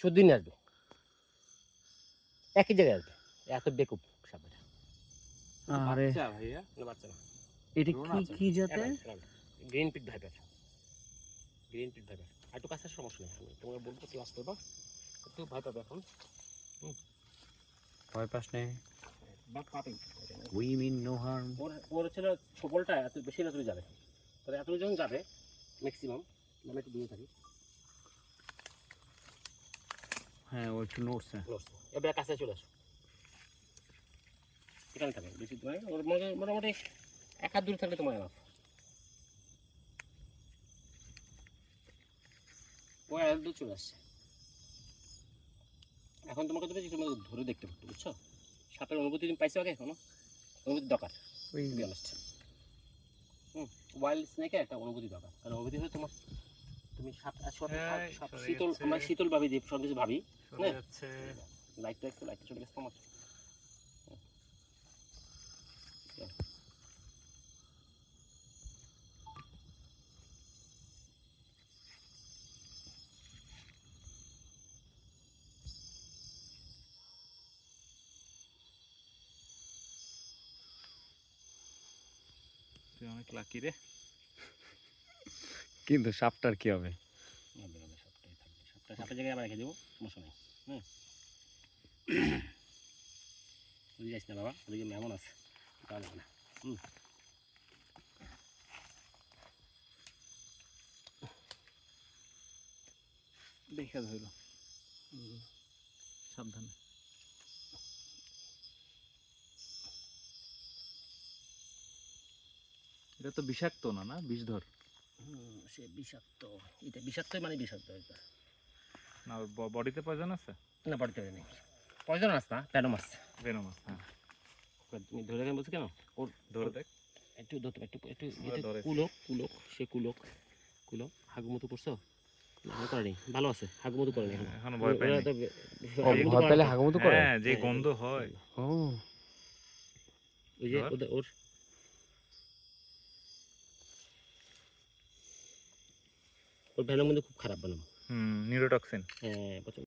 14 দিনে আসবে, একই জায়গায় আসবে, এত বেকুব সাপ এটা। আরে বাচ্চা ভাইয়া, কোনো বাচ্চা না, এটা ড্রোন কি আছে। কি জাতের? Green pit viper, green pit viper. আর একটু কাছের সমস্যা নেই, আমি তোমাকে বলবো ক্লাস করবো, একটু ভয় পাবে এখন। ভয় পাস নেই, বা পাবে, উই মিন নো হার্ম। ওর হচ্ছে ছোপলটা এত বেশি না তুমি যাবে, তবে এত যখন যাবে ম্যাক্সিমাম, আমি একটু দূরে থাকি। হ্যাঁ ও একটু নড়ছে। এবার কাছে চলে আসো, এখানে থাকে বেশি দূরে, ওর মোটামুটি 1 হাত দূর থাকলে তোমার এনাফ। ও এক দূর চলে আসছে। এখন তোমাকে তুমি ধরে দেখতে পারতো, বুঝছো? সাপের অনুভূতি তুমি পাইছো আগে, এখনো অনুভূতি দরকার, ওই টু বি অনেস্ট। ওয়াইল্ড স্নেকে একটা অনুভূতি দরকার, কারণ অনুভূতি হলে তোমার, তুমি শীতল, আমরা শীতল ভাবি যে সব কিছু ভাবি। লাইটটা একটু, লাইটটা চলে গেছে তোমার। তুই অনেক লাকি রে। কিন্তু সাপটার কি হবে? সবটাই থাকবে, সবটা সাপের জায়গায় আবার রেখে দেবো, সমস্যা নেই। বুঝে যাস না বাবা, ওদিকে মেমন আছে, পাওয়া যাবে না। দেখে ধরো, সাবধানে। এটা তো বিষাক্ত না, না বিষধর সে বিষাক্ত, এটা বিষাক্তই মানে বিষাক্ত এটা। না? বডিতে পয়জন আছে? না, বাড়িতে নেই, পয়জন মাছ না, প্যাডোমাস। ভেনোমাস, হ্যাঁ। তুমি ধরে রাখেন বলছো কেন? ওর ধরে দেখ। একটু ধরতে, একটু একটু ওরা ধরে। কুলক কুলক, সে কুলক কুলক হাগু মতো করছো না? করেনি, ভালো আছে, হাগু মতো করেনি এখন। এখনো ভয় পাইনি। ভয় পেলে হাগুমতো করে? হ্যাঁ, যে গন্ধ হয়। ও ওই যে ধর। ওর ওর ভেনম কিন্তু খুব খারাপ ভেনম। নিউরোটক্সিন। হ্যাঁ, প্রচুর।